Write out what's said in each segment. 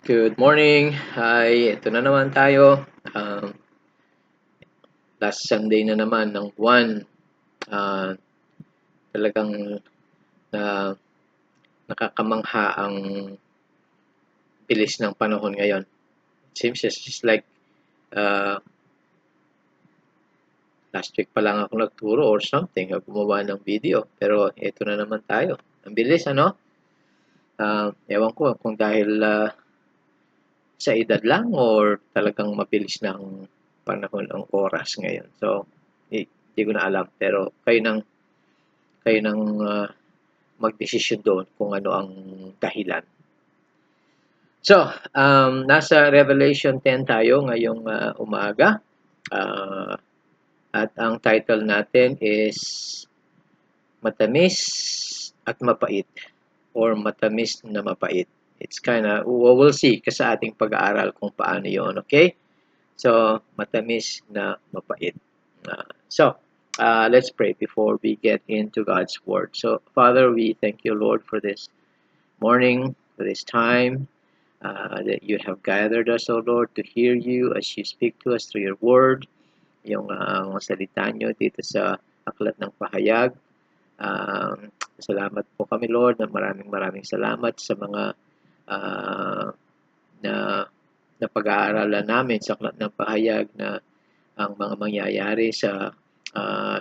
Good morning. Hi, ito na naman tayo. Last Sunday na naman ng buwan. Ah, Talagang na nakakamangha ang bilis ng panahon ngayon. It seems just like uh, last week pa lang ako nagturo or something, o gumawa ng video. Pero ito na naman tayo. Ang bilis, ano? Ewan ko kung dahil sa edad lang or talagang mabilis na ang panahon, ang oras ngayon. So, hindi ko na alam. Pero kayo nang magdesisyon doon kung ano ang dahilan. So, nasa Revelation 10 tayo ngayong umaga. At ang title natin is Matamis at Mapait or Matamis na Mapait. It's we'll see sa ating pag-aaral kung paano yon, okay? So, matamis na mapait. Let's pray before we get into God's Word. So, Father, we thank you, Lord, for this morning, for this time that you have gathered us, O Lord, to hear you as you speak to us through your Word, yung mga salita nyo dito sa Aklat ng Pahayag. Salamat po kami, Lord, na maraming salamat sa mga na pag-aaralan namin sa Aklat ng Pahayag na ang mga mangyayari sa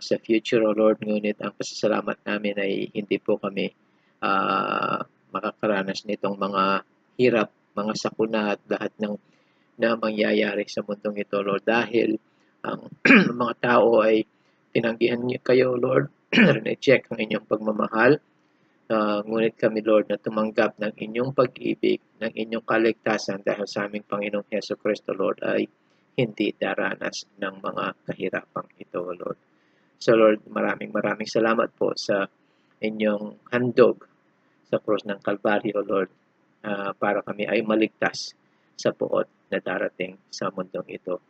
future, O Lord. Ngunit ang pasasalamat namin ay hindi po kami makakaranas nitong mga hirap, mga sakuna at lahat ng na mangyayari sa mundong ito, Lord, dahil ang mga tao ay tinanggihan niyo kayo, Lord, na-check ang inyong pagmamahal. Ngunit kami, Lord, na tumanggap ng inyong pag-ibig, ng inyong kaligtasan dahil sa aming Panginoong Heso Kristo, Lord, ay hindi daranas ng mga kahirapang ito, Lord. So, Lord, maraming salamat po sa inyong handog sa krus ng Kalbaryo, Lord, para kami ay maligtas sa puot na darating sa mundong ito.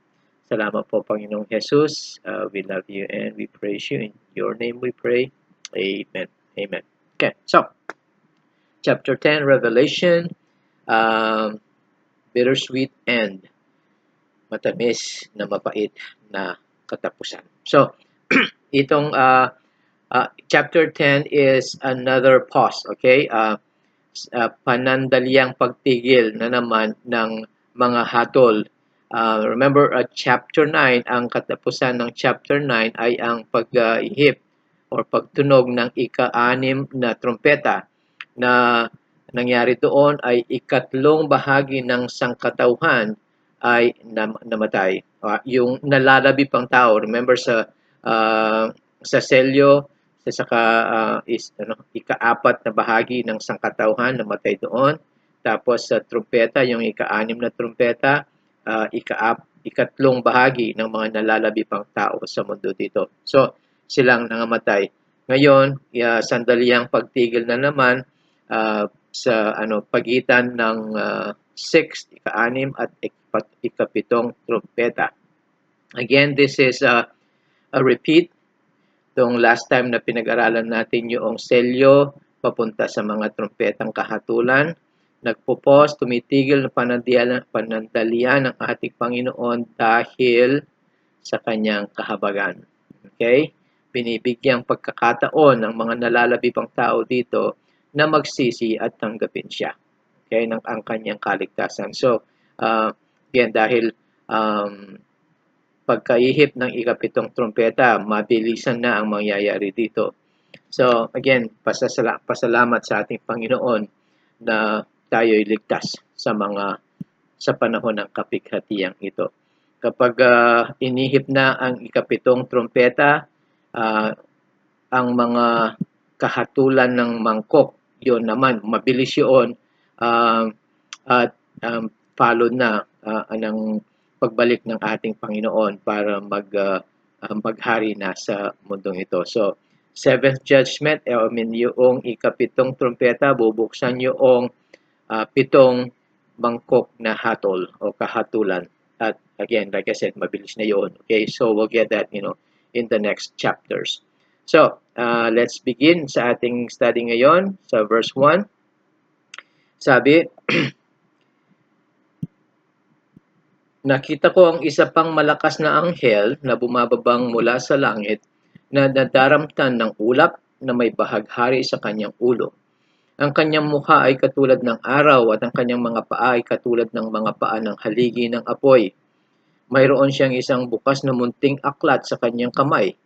Salamat po, Panginoong Jesus. We love you and we praise you. In your name we pray. Amen. Amen. Okay, so, chapter 10, Revelation, bittersweet end, matamis na mapait na katapusan. So, itong chapter 10 is another pause, okay? Panandaliang pagtigil na naman ng mga hatol. Remember, chapter 9, ang katapusan ng chapter 9 ay ang pag-ihip or pagtunog ng ika-6 na trumpeta na nangyari doon ay ikatlong bahagi ng sangkatauhan ay namatay. Yung nalalabi pang tao, remember sa selyo, ika-4 na bahagi ng sangkatauhan namatay doon. Tapos sa trumpeta, yung ika-6 na trumpeta, ikatlong bahagi ng mga nalalabi pang tao sa mundo dito. So, silang nangamatay. Ngayon, sandaliang pagtigil na naman sa pagitan ng 6th, ika-6 at ika-7 trumpeta. Again, this is a repeat. Itong last time na pinag-aralan natin yung selyo papunta sa mga trumpetang kahatulan. Nagpo-pause, tumitigil na panandalian ng ating Panginoon dahil sa kanyang kahabagan. Okay? Binibigyang pagkakataon ng mga nalalabi pang tao dito na magsisi at tanggapin siya. Okay? Ang kanyang kaligtasan. So, again, dahil pagkaihip ng ika-7 trumpeta, mabilisan na ang mangyayari dito. So, again, pasalamat sa ating Panginoon na tayo'y ligtas sa panahon ng kapighatiang ito. Kapag inihip na ang ika-7 trumpeta, ang mga kahatulan ng mangkok, yun naman, mabilis yun, at followed na ng pagbalik ng ating Panginoon para maghari na sa mundong ito. So, 7th judgment, yung ika-7 trumpeta, bubuksan yung 7 mangkok na hatol o kahatulan. At again, like I said, mabilis na yun. Okay, so we'll get that, in the next chapters. So, let's begin sa ating study ngayon sa verse 1. Sabi, Nakita ko ang isa pang malakas na anghel na bumababang mula sa langit na nadaramtan ng ulap na may bahaghari sa kanyang ulo. Ang kanyang mukha ay katulad ng araw at ang kanyang mga paa ay katulad ng mga paa ng haligi ng apoy. Mayroon siyang isang bukas na munting aklat sa kanyang kamay.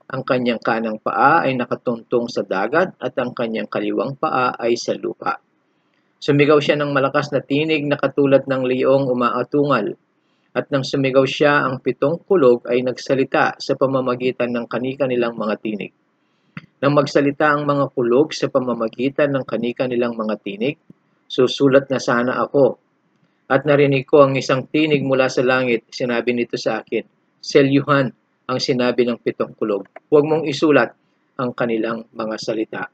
Ang kanyang kanang paa ay nakatuntong sa dagat at ang kanyang kaliwang paa ay sa lupa. Sumigaw siya ng malakas na tinig na katulad ng leong umaatungal. At nang sumigaw siya, ang 7 kulog ay nagsalita sa pamamagitan ng kani-kanilang mga tinig. Nang magsalita ang mga kulog sa pamamagitan ng kani-kanilang mga tinig, susulat na sana ako. At narinig ko ang isang tinig mula sa langit, sinabi nito sa akin, Selyuhan ang sinabi ng 7 kulog. Huwag mong isulat ang kanilang mga salita.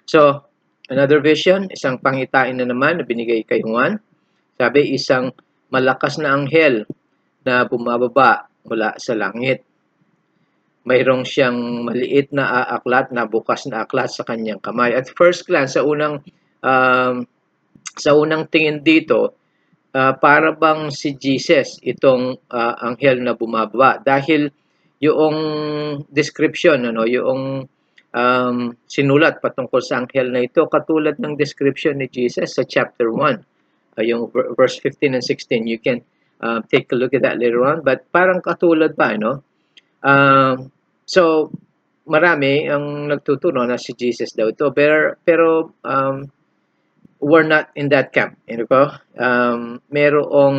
So, another vision, isang pangitain na naman na binigay kay Juan. Sabi, isang malakas na anghel na bumababa mula sa langit. Mayroong siyang maliit na aklat na bukas na aklat sa kanyang kamay. At first glance, sa unang tingin dito, para bang si Jesus itong anghel na bumababa. Dahil yung description, yung sinulat patungkol sa anghel na ito, katulad ng description ni Jesus sa chapter 1. Yung verse 15 and 16, you can take a look at that later on, but parang katulad pa, no? So, marami ang nagtuturo na si Jesus daw ito, pero we're not in that camp, ko? Merong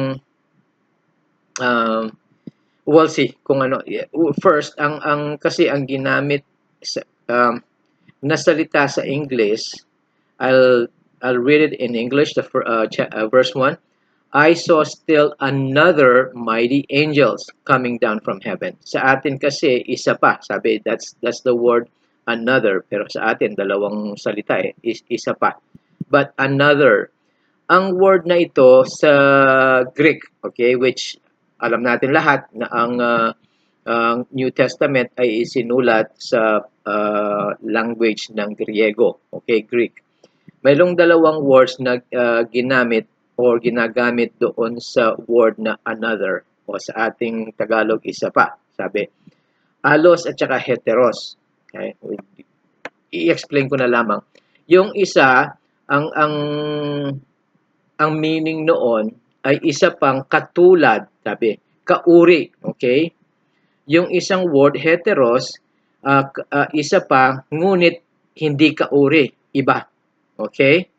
we'll see kung ano. First, kasi ang ginamit sa, na salita sa English, I'll read it in English, verse 1. I saw still another mighty angels coming down from heaven. Sa atin kasi, isa pa. Sabi, that's the word another. Pero sa atin, dalawang salita isa pa. But another. Ang word na ito sa Greek, okay, which alam natin lahat na ang New Testament ay isinulat sa language ng Griego, okay, Greek. Mayroong dalawang words na ginamit or ginagamit doon sa word na another o sa ating Tagalog isa pa. Sabi, alos at saka heteros. Okay? I-explain ko na lamang. Yung isa, ang meaning noon ay isa pang katulad, sabi, kauri, okay? Yung isang word heteros, isa pa, ngunit hindi kauri, iba. Okay?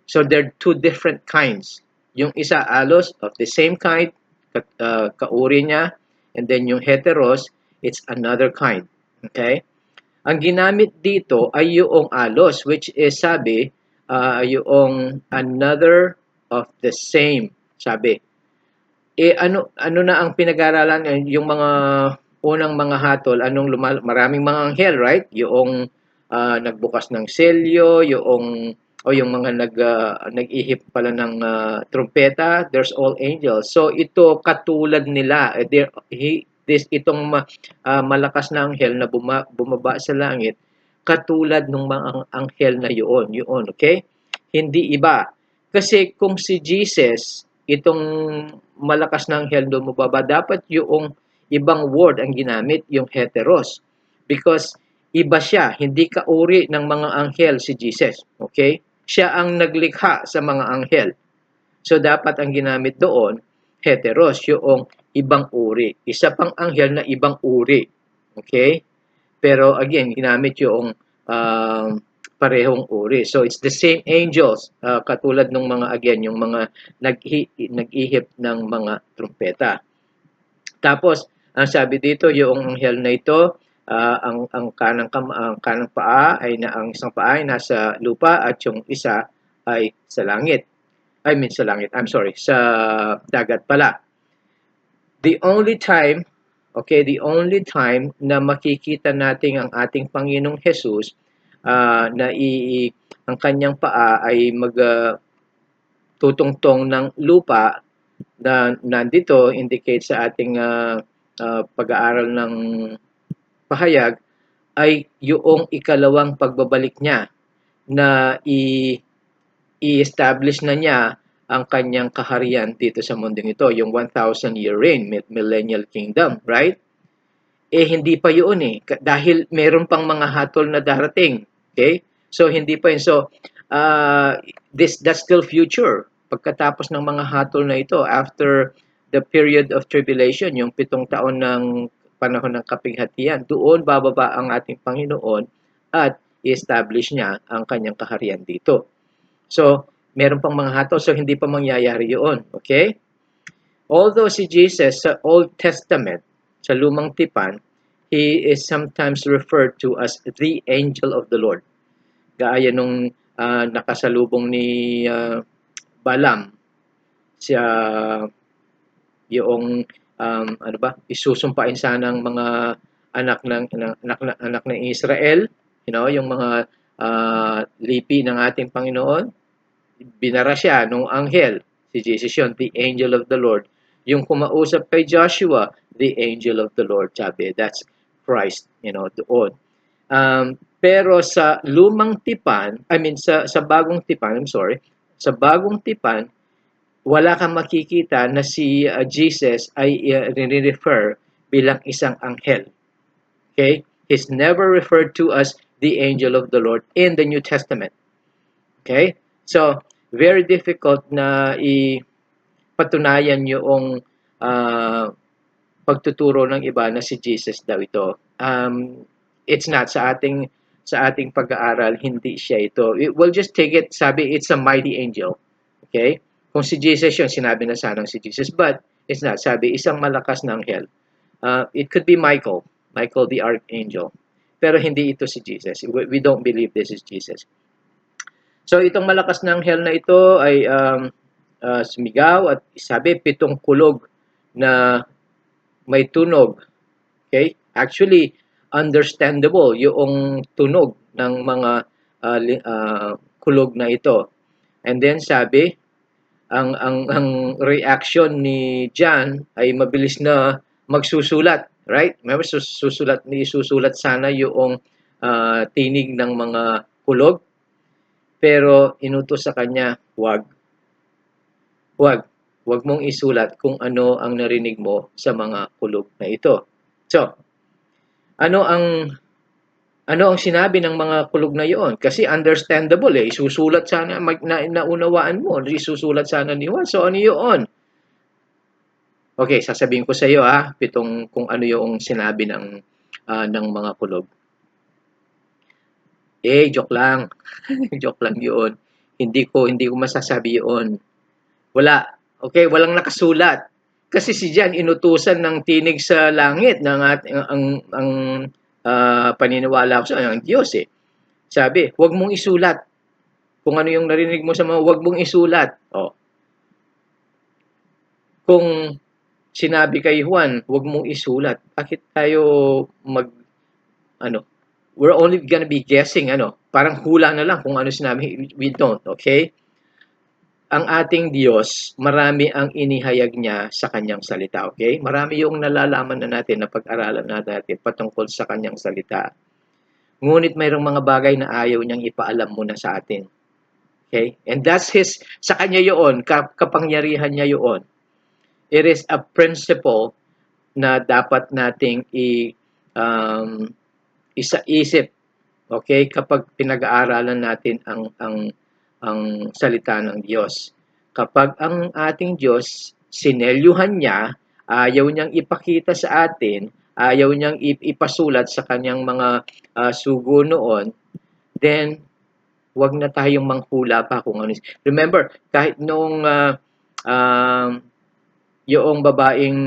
So there are two different kinds. Yung isa alos, of the same kind, kauri niya, and then yung heteros, it's another kind. Okay? Ang ginamit dito ay yung alos, which is sabi, yung another of the same, sabi. Ano na ang pinag-aralan, yung mga unang mga hatol, maraming mga anghel, right? Yung nagbukas ng selyo, yung mga nag-ihip pala ng trumpeta, there's all angels. So ito katulad nila, itong malakas na anghel na bumaba sa langit, katulad ng mga anghel na yun, okay? Hindi iba. Kasi kung si Jesus, itong malakas na anghel na bumaba, dapat yung ibang word ang ginamit, yung heteros. Because iba siya, hindi kauri ng mga anghel si Jesus. Okay? Siya ang naglikha sa mga anghel. So dapat ang ginamit doon, heteros, yung ibang uri. Isa pang anghel na ibang uri. Okay? Pero again, ginamit yung parehong uri. So it's the same angels, katulad ng mga, again, yung mga nag-ihip ng mga trumpeta. Tapos, ang sabi dito, yung anghel na ito, ang kanang paa ang isang paa ay nasa lupa at yung isa ay sa langit. Sa dagat pala. The only time na makikita natin ang ating Panginoong Hesus na ang kanyang paa ay tutungtong ng lupa na nandito indicate sa ating pag-aaral ng pahayag ay yung ikalawang pagbabalik niya na i-establish na niya ang kanyang kaharian dito sa mundong ito, yung 1,000-year reign, millennial kingdom, right? Eh hindi pa yun eh, dahil meron pang mga hatol na darating. Okay? So hindi pa yun. So that's still future. Pagkatapos ng mga hatol na ito, after the period of tribulation, yung 7 taon ng panahon ng kapighatian, doon bababa ang ating Panginoon at i-establish niya ang kanyang kaharian dito. So, meron pang mga hatol, so hindi pa mangyayari yun. Okay? Although si Jesus sa Old Testament, sa Lumang Tipan, he is sometimes referred to as the angel of the Lord. Gaya nung nakasalubong ni Balaam, siya yung ano ba, isusumpain sana ng mga anak ng Israel, yung mga lipi ng ating Panginoon. Binara siya nung anghel, si Jesus yun, the angel of the Lord. Yung kumausap kay Joshua, the angel of the Lord, sabi, that's Christ, doon. Pero sa lumang tipan, sa bagong tipan, sa bagong tipan, wala kang makikita na si Jesus ay refer bilang isang anghel. Okay? He's never referred to as the angel of the Lord in the New Testament. Okay? So, very difficult na ipatunayan yung pagtuturo ng iba na si Jesus daw ito. It's not sa ating pag-aaral, hindi siya ito. We'll just take it, sabi, it's a mighty angel. Okay? Kung si Jesus yun, sinabi na sanang si Jesus. But, it's not. Sabi, isang malakas na anghel. It could be Michael the archangel. Pero hindi ito si Jesus. We don't believe this is Jesus. So, itong malakas na anghel na ito ay sumigaw at sabi, 7 kulog na may tunog. Okay? Actually, understandable yung tunog ng mga kulog na ito. And then sabi, ang reaction ni John ay mabilis na magsusulat, right? Remember, isusulat sana yung tinig ng mga kulog. Pero inutos sa kanya, wag mong isulat kung ano ang narinig mo sa mga kulog na ito. So, ano ang sinabi ng mga kulog na iyon? Kasi understandable isusulat sana, naunawaan mo, isusulat sana ni Juan. So, ano yun? Okay, sasabihin ko sa iyo kung ano yung sinabi ng mga kulog. Joke lang. Joke lang yun. Hindi ko masasabi yun. Wala. Okay, walang nakasulat. Kasi si John inutusan ng tinig sa langit ng ang paniniwala ko sa ang Diyos Sabi, huwag mong isulat. Kung ano yung narinig mo sa mga, huwag mong isulat. Kung sinabi kay Juan, huwag mong isulat. Bakit tayo we're only gonna be guessing, parang hula na lang kung ano sinabi. We don't, okay? Ang ating Diyos, marami ang inihayag niya sa kanyang salita, okay? Marami yung nalalaman na natin, na pag-aralan natin patungkol sa kanyang salita. Ngunit mayroong mga bagay na ayaw niyang ipaalam muna sa atin. Okay? And that's sa kanya yun, kapangyarihan niya yun. It is a principle na dapat nating isa-isip, okay, kapag pinag-aaralan natin ang salita ng Diyos. Kapag ang ating Diyos sinelyuhan niya, ayaw niyang ipakita sa atin, ayaw niyang ipasulat sa kanyang mga sugo noon, then wag na tayong manghula pa kung ano. Remember, kahit nung yung babaeng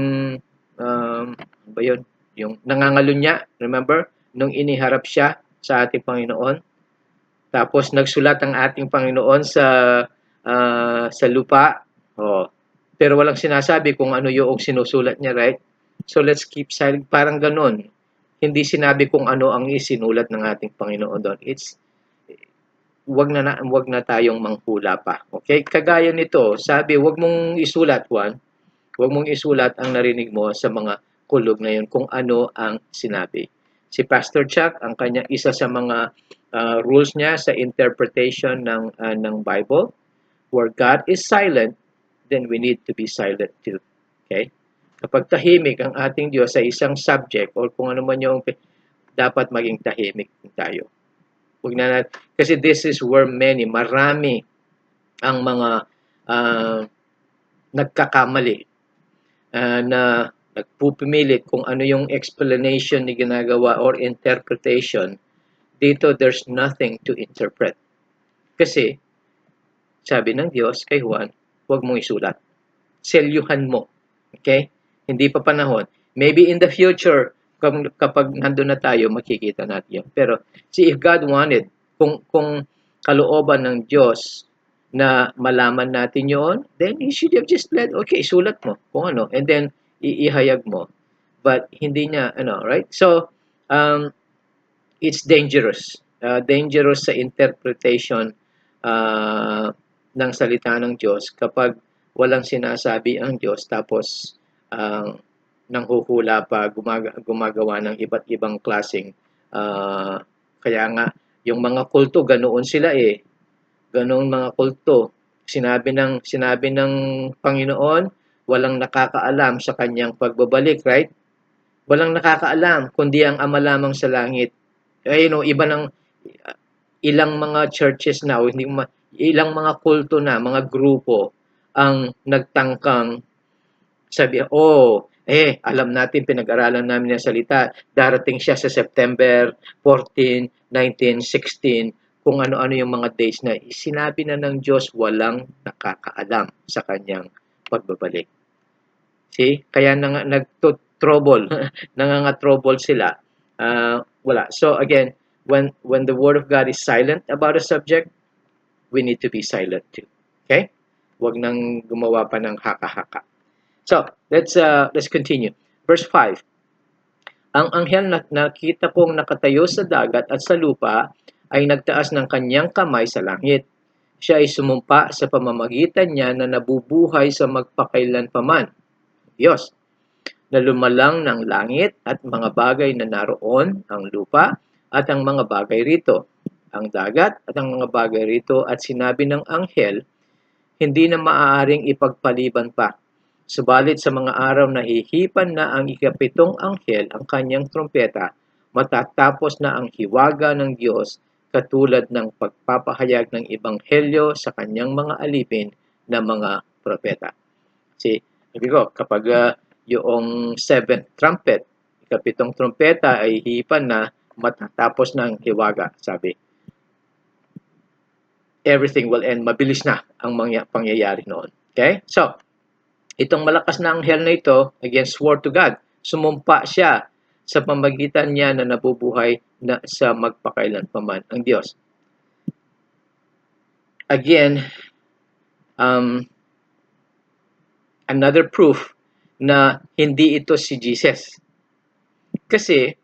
ba yun? Yung nangangalunya, remember? Nung iniharap siya sa ating Panginoon. Tapos nagsulat ang ating Panginoon sa lupa. Pero walang sinasabi kung ano yung sinusulat niya, right? So let's keep silent. Parang ganun. Hindi sinabi kung ano ang isinulat ng ating Panginoon doon. Wag na tayong manghula pa. Okay? Kagaya nito, sabi, wag mong isulat, Juan. Wag mong isulat ang narinig mo sa mga kulog na yun kung ano ang sinabi. Si Pastor Chuck, ang kanya isa sa mga rules niya sa interpretation ng Bible, where God is silent, then we need to be silent too. Okay? Kapag tahimik ang ating Diyos sa isang subject or kung ano man yung dapat maging tahimik tayo. Huwag na natin, kasi this is where marami ang mga nagkakamali na nagpupumilit kung ano yung explanation ni ginagawa or interpretation. Dito, there's nothing to interpret. Kasi, sabi ng Diyos kay Juan, huwag mong isulat. Selyuhan mo. Okay? Hindi pa panahon. Maybe in the future, kapag nandun na tayo, makikita natin yan. Pero, see, if God wanted, kung kalooban ng Diyos na malaman natin yon, then He should have just let, okay, isulat mo kung ano, and then iihayag mo. But, hindi niya, right? So, it's dangerous. Dangerous sa interpretation ng salita ng Diyos kapag walang sinasabi ang Diyos tapos nanghuhula pa, gumagawa ng iba't ibang klaseng kaya nga yung mga kulto ganoon sila ganoon mga kulto. Sinabi ng Panginoon, walang nakakaalam sa kanyang pagbabalik, right? Walang nakakaalam kundi ang Ama lamang sa langit. Iba ng ilang mga churches na, ilang mga kulto na, mga grupo ang nagtangkang sabi, alam natin, pinag-aralan namin ng salita, darating siya sa September 14, 1916, kung ano-ano yung mga dates na sinabi na ng Diyos, walang nakakaalam sa kanyang pagbabalik. See? Kaya nagtutrouble, nangangatrouble sila. Wala. So again, when the Word of God is silent about a subject, we need to be silent too. Okay? Huwag nang gumawa pa ng haka-haka. So, let's continue. Verse 5. Ang anghel na nakita kong nakatayo sa dagat at sa lupa ay nagtaas ng kanyang kamay sa langit. Siya ay sumumpa sa pamamagitan niya na nabubuhay sa magpakailanpaman. Diyos, na lumalang ng langit at mga bagay na naroon, ang lupa at ang mga bagay rito, ang dagat at ang mga bagay rito, at sinabi ng anghel, hindi na maaaring ipagpaliban pa. Subalit sa mga araw na hihipan na ang ikapitong anghel ang kanyang trompeta, matatapos na ang hiwaga ng Diyos katulad ng pagpapahayag ng ebanghelyo sa kanyang mga alipin na mga propeta. Sabi ko, kapag yung seventh trumpet, ikapitong trompeta ay hihipan na, matatapos ng hiwaga, sabi. Everything will end. Mabilis na ang pangyayari noon. Okay? So, itong malakas na anghel na ito, again, swore to God. Sumumpa siya sa pamagitan niya na nabubuhay na sa magpakailanpaman ang Diyos. Again, another proof na hindi ito si Jesus. Kasi,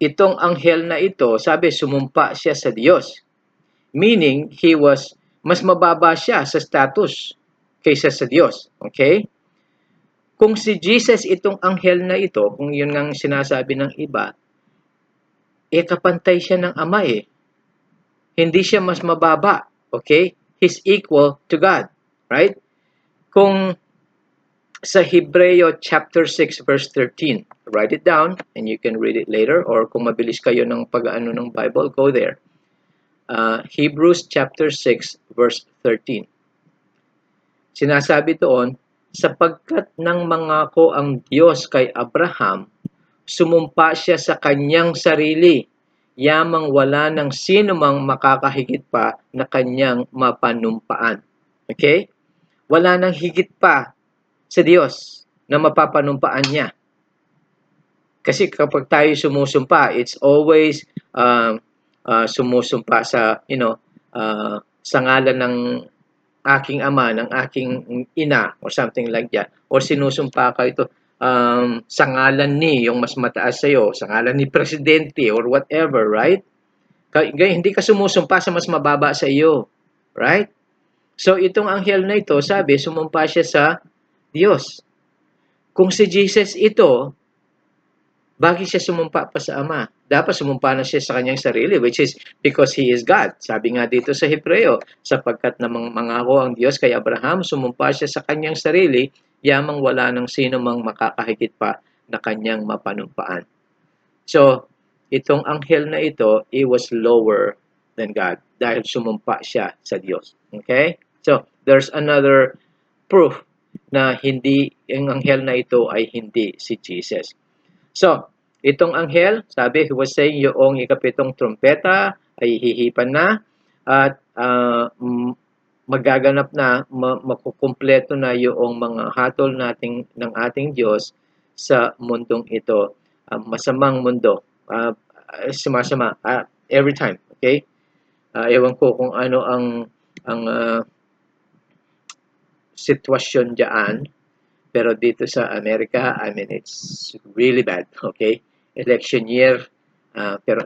itong anghel na ito, sabi, sumumpa siya sa Diyos. Meaning, mas mababa siya sa status kaysa sa Diyos. Okay? Kung si Jesus itong anghel na ito, kung yun ang sinasabi ng iba, kapantay siya ng Ama Hindi siya mas mababa. Okay? He's equal to God. Right? Kung sa Hebreo chapter 6 verse 13, write it down and you can read it later, or kung mabilis kayo ng pag-ano ng Bible, go there. Hebrews chapter 6 verse 13. Sinasabi doon, sapagkat nang mangako ang Diyos kay Abraham, sumumpa siya sa kanyang sarili, yamang wala ng sino mang makakahigit pa na kanyang mapanumpaan. Okay? Wala nang higit pa sa Diyos na mapapanumpaan niya. Kasi kapag tayo sumusumpa, it's always sumusumpa sa sa ngalan ng aking ama, ng aking ina, or something like that. Or sinusumpa ka ito sa ngalan ni, yung mas mataas sa'yo, sa ngalan ni presidente, or whatever, right? Hindi ka sumusumpa sa mas mababa sa iyo, right? So, itong anghel na ito, sabi, sumumpa siya sa Diyos. Kung si Jesus ito, Bakit siya sumumpa pa sa Ama? Dapat sumumpa na siya sa kanyang sarili, which is because He is God. Sabi nga dito sa Hebreo, sapagkat namang mangako ang Diyos kay Abraham, sumumpa siya sa kanyang sarili, yamang wala ng sino mang makakahigit pa na kanyang mapanumpaan. So, itong anghel na ito, it was lower than God dahil sumumpa siya sa Diyos. Okay? So, there's another proof na hindi, yung anghel na ito ay hindi si Jesus. So, itong anghel, sabi, he was saying, yung ikapitong trumpeta ay hihipan na at magaganap na, makukumpleto na yung mga hatol nating, ng ating Diyos sa mundong ito. Masamang mundo. Sumasama every time. Okay? Ewan ko kung ano ang sitwasyon diyan. Pero dito sa Amerika, I mean, it's really bad, okay? Election year, pero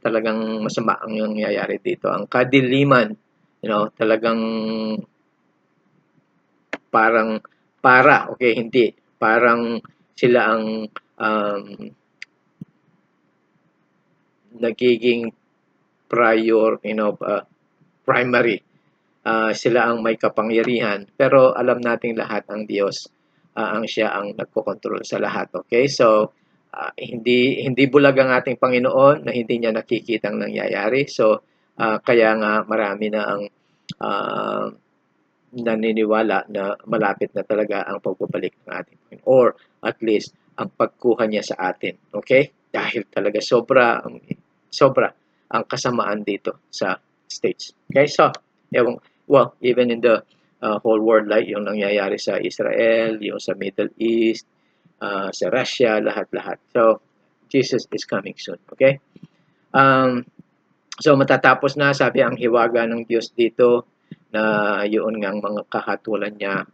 talagang masama ang nangyayari dito. Ang kadiliman, talagang hindi. Parang sila ang nagiging primary. Sila ang may kapangyarihan. Pero alam nating lahat ang Diyos ang siya ang nagkokontrol sa lahat. Okay? So, hindi bulag ang ating Panginoon na hindi niya nakikitang nangyayari. So, kaya nga marami na ang naniniwala na malapit na talaga ang pagbabalik ng ating Panginoon. Or at least, ang pagkuha niya sa atin. Okay? Dahil talaga sobra ang kasamaan dito sa States. Okay? So, even in the whole world, like yung nangyayari sa Israel, yung sa Middle East, sa Russia, lahat-lahat. So, Jesus is coming soon. Okay? So, matatapos na, sabi ang hiwaga ng Diyos dito, na yun ngang mga kahatulan niya,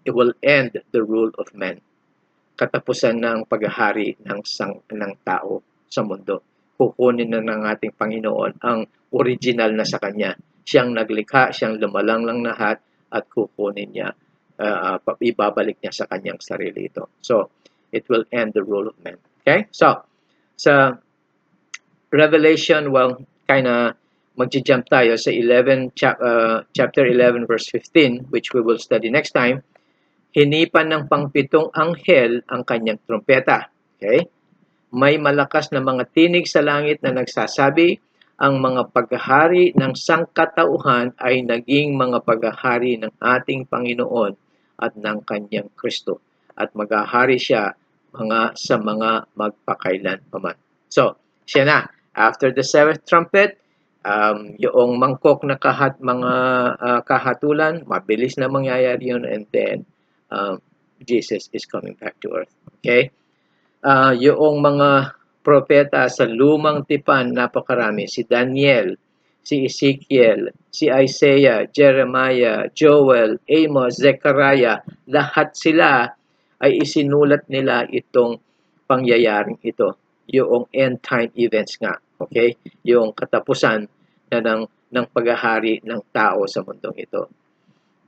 it will end the rule of man. Katapusan ng paghahari ng tao sa mundo. Kukunin na ng ating Panginoon ang original na sa Kanya. Siyang naglikha, siyang lumalang lang lahat, at kukunin niya, ibabalik niya sa Kanyang sarili ito. So, it will end the rule of man. Okay? So, sa Revelation, magji-jump tayo sa chapter 11 verse 15, which we will study next time. Hinipan ng pangpitong anghel ang kanyang trumpeta. Okay? May malakas na mga tinig sa langit na nagsasabi, ang mga paghahari ng sangkatauhan ay naging mga paghahari ng ating Panginoon at ng kanyang Kristo. At maghahari siya sa mga magpakailan paman. So, siya na. After the seventh trumpet, yung mangkok na mga kahatulan, mabilis na mangyayari yun, and then Jesus is coming back to earth. Okay? Yung mga propeta sa lumang tipan, napakarami. Si Daniel, si Ezekiel, si Isaiah, Jeremiah, Joel, Amos, Zechariah, lahat sila ay isinulat nila itong pangyayaring ito. Yung end time events nga. Okay? Yung katapusan na ng paghahari ng tao sa mundong ito.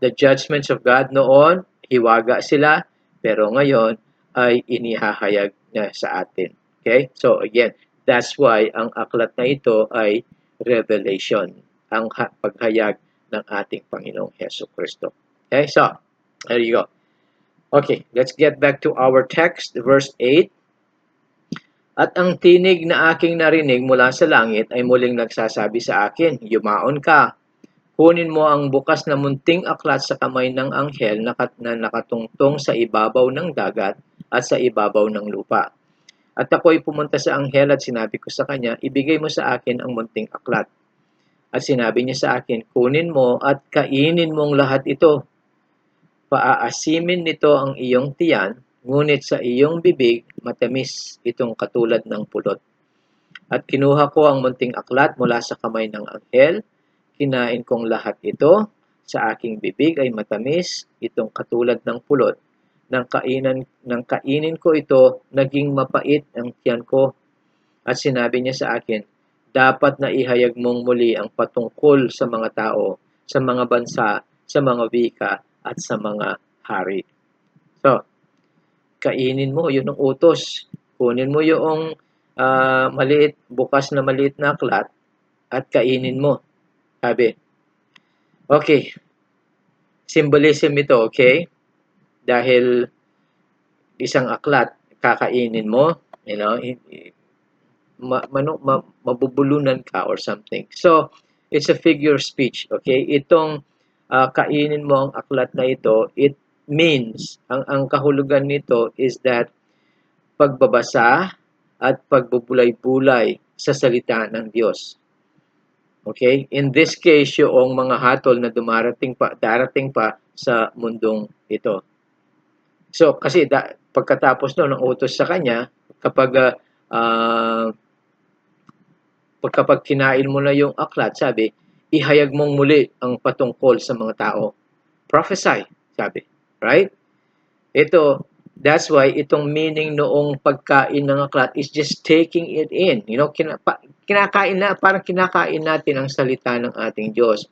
The judgments of God noon, hiwaga sila, pero ngayon ay inihahayag na sa atin. Okay? So again, that's why ang aklat na ito ay revelation, ang paghayag ng ating Panginoong Hesus Kristo. Okay? So, there you go. Okay, let's get back to our text, verse 8. At ang tinig na aking narinig mula sa langit ay muling nagsasabi sa akin, yumaon ka, kunin mo ang bukas na munting aklat sa kamay ng anghel na nakatungtong sa ibabaw ng dagat at sa ibabaw ng lupa. At ako'y pumunta sa anghel at sinabi ko sa kanya, ibigay mo sa akin ang munting aklat. At sinabi niya sa akin, kunin mo at kainin mong lahat ito. Paaasimin nito ang iyong tiyan, ngunit sa iyong bibig matamis itong katulad ng pulot. At kinuha ko ang munting aklat mula sa kamay ng anghel, kinain kong lahat ito, sa aking bibig ay matamis, itong katulad ng pulot. Nang kainin ko ito, naging mapait ang tiyan ko. At sinabi niya sa akin, dapat na ihayag mong muli ang patungkol sa mga tao, sa mga bansa, sa mga wika, at sa mga hari. So, kainin mo, yun ang utos. kunin mo yung bukas na maliit na aklat at kainin mo. Sabi, okay, symbolism ito, okay? Dahil isang aklat, kakainin mo, mabubulunan ka or something. So, it's a figure of speech, okay? Itong kainin mo ang aklat na ito, it means, ang kahulugan nito is that pagbabasa at pagbubulay-bulay sa salita ng Diyos. Okay? In this case, yung mga hatol na darating pa sa mundong ito. So, kasi pagkatapos ng utos sa kanya, kapag kinain mo na yung aklat, sabi, ihayag mong muli ang patungkol sa mga tao. Prophesy, sabi. Right? That's why itong meaning noong pagkain ng aklat is just taking it in. Parang kinakain natin ang salita ng ating Diyos.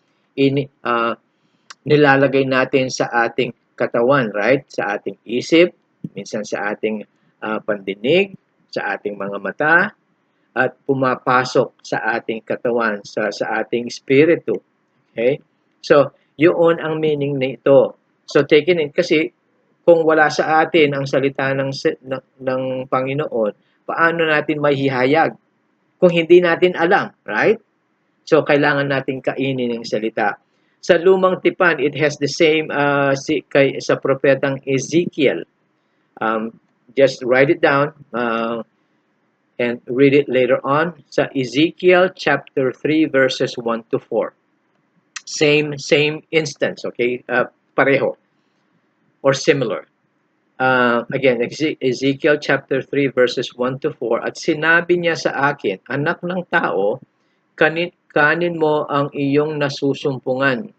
Nilalagay natin sa ating katawan, right? Sa ating isip, minsan sa ating pandinig, sa ating mga mata, at pumapasok sa ating katawan, sa ating spirito. Okay? So, yun ang meaning nito. So, taken in, kasi kung wala sa atin ang salita ng Panginoon, paano natin mahihayag? Kung hindi natin alam, right? So, kailangan natin kainin ang salita. Sa Lumang Tipan, it has the same sa propetang Ezekiel. Just write it down and read it later on. Sa Ezekiel chapter 3 verses 1 to 4. Same instance, okay? Pareho or similar. Again, Ezekiel chapter 3 verses 1 to 4. At sinabi niya sa akin, anak ng tao, kanin mo ang iyong nasusumpungan.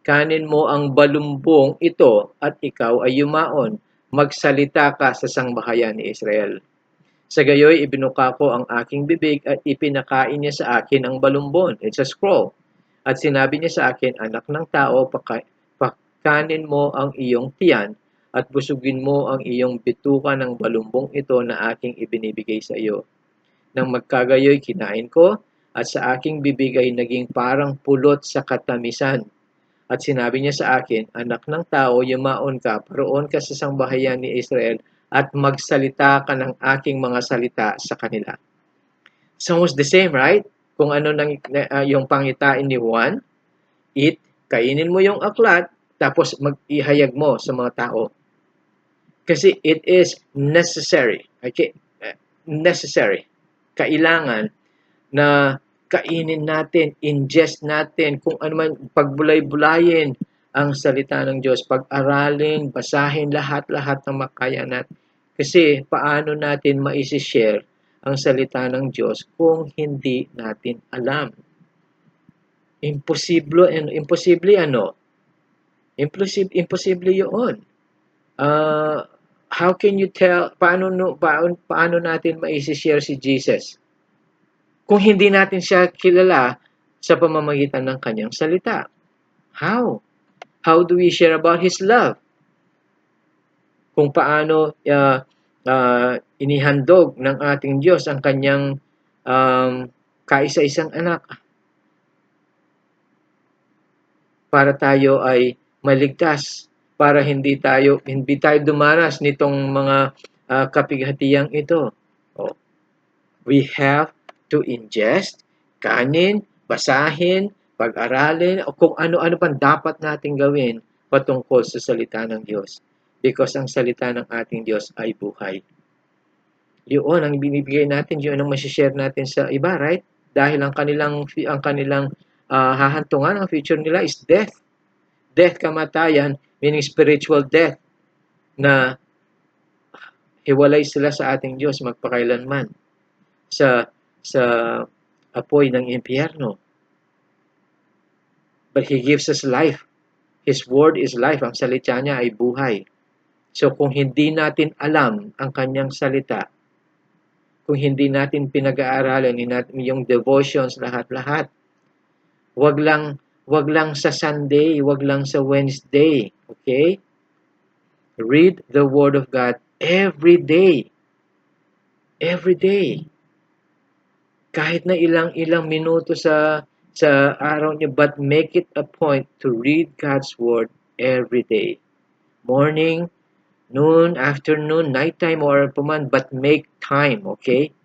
Kanin mo ang balumbong ito at ikaw ay yumaon. Magsalita ka sa sangbahayan ni Israel. Sa gayoy, ibinuka ko ang aking bibig at ipinakain niya sa akin ang balumbon. It's a scroll. At sinabi niya sa akin, anak ng tao, pakanin mo ang iyong tiyan at busugin mo ang iyong bituka ng balumbong ito na aking ibinibigay sa iyo. Nang magkagayoy, kinain ko at sa aking bibig ay naging parang pulot sa katamisan. At sinabi niya sa akin, anak ng tao, yumaon ka, paroon ka sa sangbahayan ni Israel at magsalita ka ng aking mga salita sa kanila. Sounds the same, right? Kung ano yung pangitain ni Juan, kainin mo yung aklat, tapos mag-ihayag mo sa mga tao. Kasi it is necessary. Okay? Necessary. Kailangan na kainin natin, ingest natin, kung ano man, pagbulay-bulayin ang salita ng Diyos, pag-aralin, basahin lahat-lahat ng makaya natin. Kasi paano natin ma-share ang salita ng Diyos kung hindi natin alam? Imposible yun. How can you tell, paano natin ma-share si Jesus kung hindi natin siya kilala sa pamamagitan ng kanyang salita? How do we share about His love? Kung paano inihandog ng ating Diyos ang kanyang kaisa-isang anak para tayo ay maligtas, para hindi tayo dumanas nitong mga kapighatiang ito. We have to ingest, kanin, basahin, pag-aralin, o kung ano-ano pang dapat nating gawin patungkol sa salita ng Diyos. Because ang salita ng ating Diyos ay buhay. Yun ang binibigay natin, yun ang masishare natin sa iba, right? Dahil ang kanilang hahantungan, ang future nila is death. Death, kamatayan, meaning spiritual death, na hiwalay sila sa ating Diyos magpakailanman sa apoy ng impyerno. But He gives us life. His word is life. Ang salita niya ay buhay. So kung hindi natin alam ang kanyang salita, kung hindi natin pinag-aaralan yung devotions, lahat-lahat, wag lang sa Sunday, wag lang sa Wednesday, okay? Read the Word of God every day. Every day. Kahit na ilang minuto sa araw niyo, but make it a point to read God's Word every day. Morning, noon, afternoon, nighttime, or puman, but make time, okay?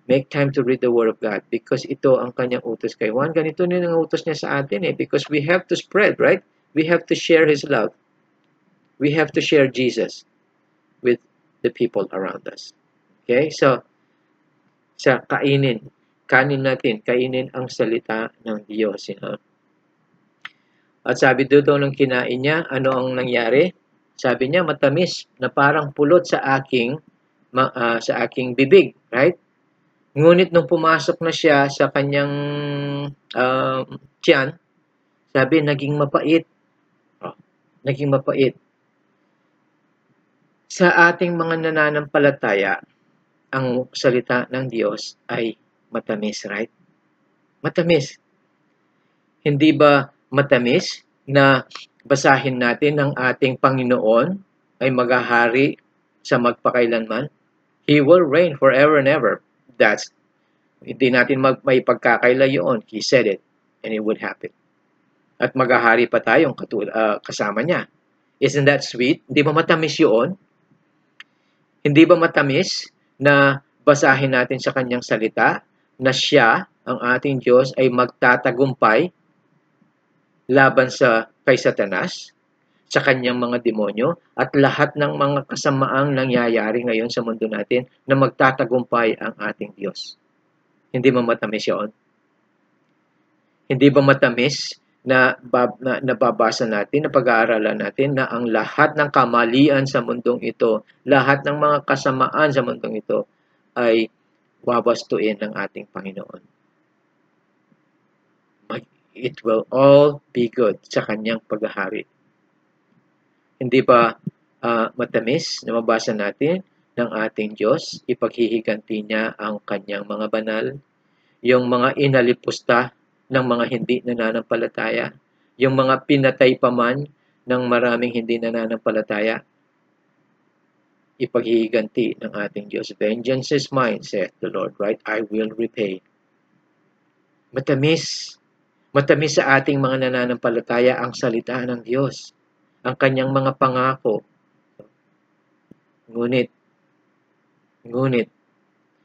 Make time to read the Word of God because ito ang kanyang utos kay Juan. Ganito din ang utos niya sa atin because we have to spread, right? We have to share His love. We have to share Jesus with the people around us. Okay? So, sa kanin natin, kainin ang salita ng Diyos. At sabi dito nung kinain niya, ano ang nangyari? Sabi niya, matamis na parang pulot sa aking bibig, right? Ngunit nung pumasok na siya sa kanyang tiyan, sabi, naging mapait. Oh, naging mapait. Sa ating mga nananampalataya, ang salita ng Diyos ay matamis, right? Matamis. Hindi ba matamis na basahin natin ang ating Panginoon ay maghahari sa magpakailanman? He will reign forever and ever. Hindi natin may pagkakaila yun. He said it and it would happen. At maghahari pa tayong kasama niya. Isn't that sweet? Hindi ba matamis yun? Hindi ba matamis na basahin natin sa kanyang salita na siya, ang ating Diyos, ay magtatagumpay laban kay Satanas, sa kanyang mga demonyo, at lahat ng mga kasamaang nangyayari ngayon sa mundo natin na magtatagumpay ang ating Diyos. Hindi ba matamis yun? Hindi ba matamis na nababasa natin, na pag-aaralan natin na ang lahat ng kamalian sa mundong ito, lahat ng mga kasamaan sa mundong ito ay wawastuin ng ating Panginoon. It will all be good sa kanyang paghahari. Hindi ba matamis na mabasa natin ng ating Diyos, ipaghihiganti niya ang kanyang mga banal, yung mga inalipusta ng mga hindi nananampalataya, yung mga pinatay pa man ng maraming hindi nananampalataya, ipaghihiganti ng ating Diyos. Vengeance is mine, saith the Lord, right? I will repay. Matamis. Matamis sa ating mga nananampalataya ang salita ng Diyos, ang kanyang mga pangako. Ngunit,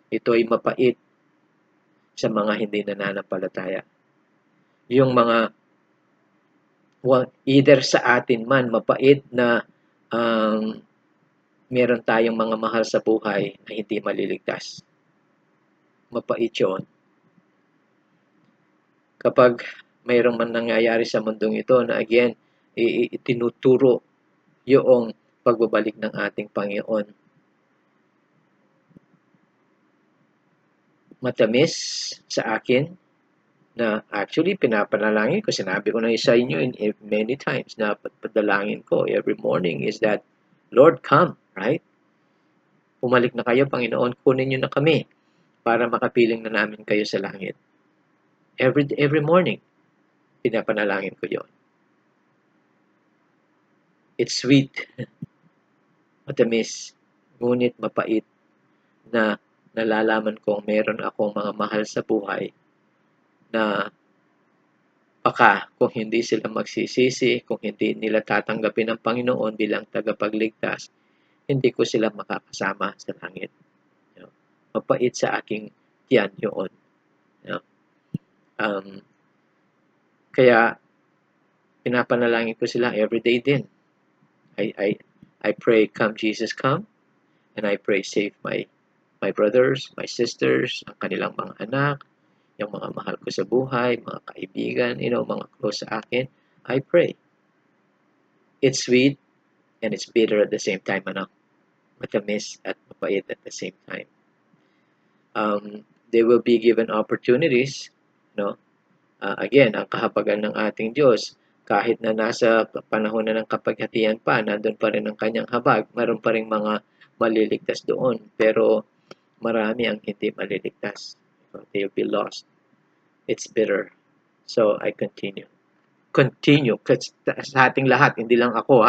ito ay mapait sa mga hindi nananampalataya. Yung mga, either sa atin man, mapait na meron tayong mga mahal sa buhay na hindi maliligtas. Mapait yun. Kapag mayroong man nangyayari sa mundong ito na again, itinuturo yung pagbabalik ng ating Panginoon. Matamis sa akin na actually pinapanalangin ko, sinabi ko na sa inyo many times na padalangin ko every morning is that, Lord, come, right? Pumalik na kayo, Panginoon, kunin niyo na kami para makapiling na namin kayo sa langit. Every morning, pinapanalangin ko yon. It's sweet, matamis, ngunit mapait na nalalaman kong meron akong mga mahal sa buhay na baka kung hindi sila magsisisi, kung hindi nila tatanggapin ang Panginoon bilang tagapagligtas, hindi ko sila makakasama sa langit. Mapait sa aking tiyan yun. Kaya pinapanalangin ko sila everyday din. I pray, come Jesus, come. And I pray, save my brothers, my sisters, ang kanilang mga anak, yung mga mahal ko sa buhay, mga kaibigan, mga close sa akin. I pray. It's sweet and it's bitter at the same time, matamis at mapait at the same time. They will be given opportunities, again, ang kahabagan ng ating Diyos, kahit na nasa panahon na ng kapaghatian pa, nandun pa rin ang kanyang habag, meron pa rin mga maliligtas doon, pero marami ang hindi maliligtas. They'll be lost. It's bitter. So, I continue. Sa ating lahat, hindi lang ako,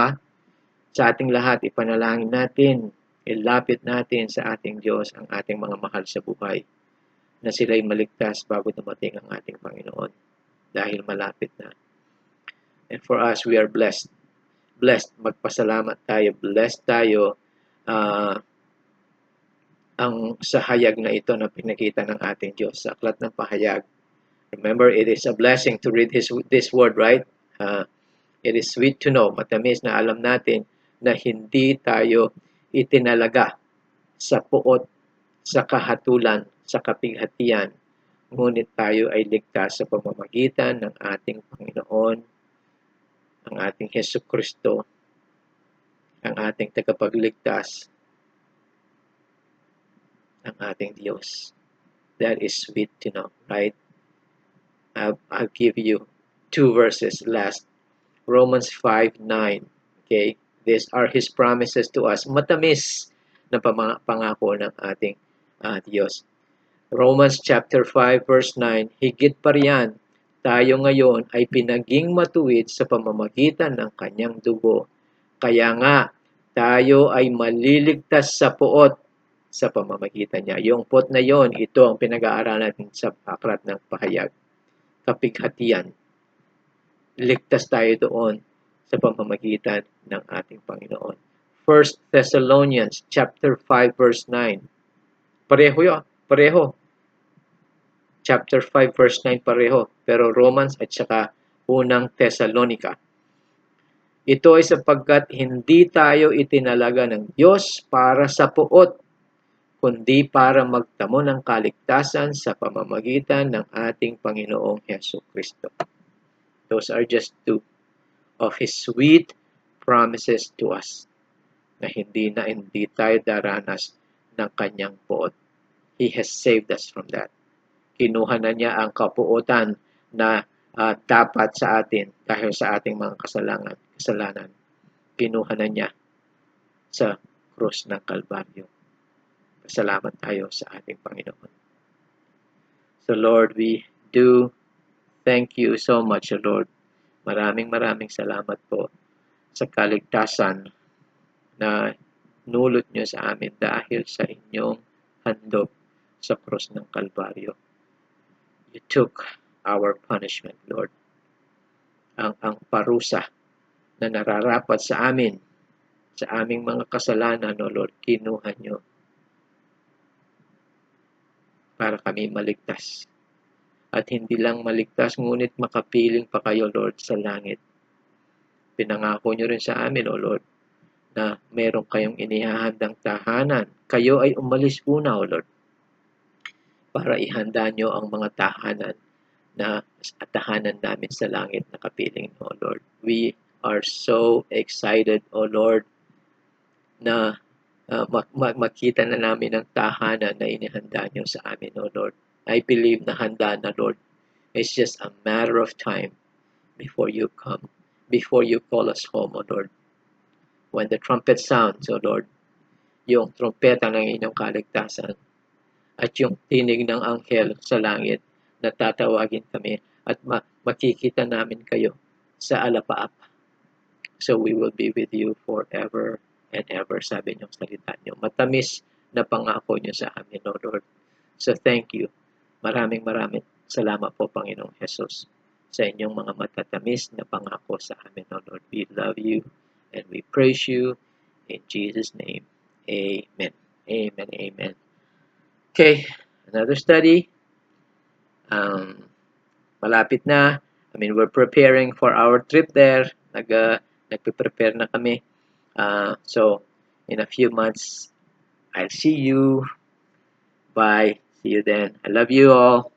sa ating lahat, ipanalangin natin ilapit natin sa ating Diyos ang ating mga mahal sa buhay na sila'y maligtas bago dumating ang ating Panginoon dahil malapit na. And for us, we are blessed. Blessed, magpasalamat tayo, blessed tayo ang sa hayag na ito na pinakita ng ating Diyos sa aklat ng pahayag. Remember, it is a blessing to read this word, right? It is sweet to know, matamis na alam natin na hindi tayo itinalaga sa puot, sa kahatulan, sa kapighatian, ngunit tayo ay ligtas sa pamamagitan ng ating Panginoon, ang ating Hesus Kristo, ang ating tagapagligtas, ang ating Diyos. That is sweet to know, right? I'll give you 2 verses last. Romans 5:9. Okay? These are His promises to us. Matamis na pangako ng ating Diyos. Romans chapter 5 verse 9, higit pa riyan, tayo ngayon ay pinaging matuwid sa pamamagitan ng kanyang dugo. Kaya nga, tayo ay maliligtas sa puot sa pamamagitan niya. Yung puot na yon, ito ang pinag-aaralan natin sa aklat ng pahayag. Kapighatian. Ligtas tayo doon sa pamamagitan ng ating Panginoon. 1 Thessalonians chapter 5 verse 9. Pareho yun. Pareho. Chapter 5 verse 9 pareho. Pero Romans at saka unang Thessalonica. Ito ay sapagkat hindi tayo itinalaga ng Diyos para sa puot, kundi para magtamo ng kaligtasan sa pamamagitan ng ating Panginoong Hesus Kristo. Those are just 2 of His sweet promises to us na hindi tayo daranas ng kanyang puot. He has saved us from that. Kinuha na niya ang kapuotan na dapat sa atin dahil sa ating mga kasalanan. Kinuha na niya sa krus ng Kalbaryo. Pasalamat tayo sa ating Panginoon. So Lord, we do thank you so much, Lord. Maraming salamat po sa kaligtasan na nulot niyo sa amin dahil sa inyong handog sa krus ng Kalbaryo. You took our punishment, Lord. Ang parusa na nararapat sa amin, sa aming mga kasalanan, O Lord, kinuha niyo para kami maligtas. At hindi lang maligtas, ngunit makapiling pa kayo, Lord, sa langit. Pinangako niyo rin sa amin, O Lord, na meron kayong inihahandang tahanan. Kayo ay umalis una, O Lord, para ihanda niyo ang mga tahanan na tahanan namin sa langit na kapiling, O Lord. We are so excited, O Lord, na makita na namin ang tahanan na inihanda niyo sa amin, O Lord. I believe na handa na, Lord. It's just a matter of time before you come, before you call us home, O Lord. When the trumpet sounds, O Lord, yung trumpeta ng inyong kaligtasan at yung tinig ng anghel sa langit na tatawagin kami at makikita namin kayo sa alapaap. So we will be with you forever and ever, sabi niyong salita niyo. Matamis na pangako niyo sa amin, O Lord. So thank you. Maraming salamat po, Panginoong Jesus, sa inyong mga matatamis na pangako sa amin, O Lord. We love you and we praise you in Jesus' name. Amen. Amen. Amen. Okay, another study. Malapit na. I mean, we're preparing for our trip there. Nagpe-prepare na kami. So, in a few months, I'll see you. Bye. See you then. I love you all.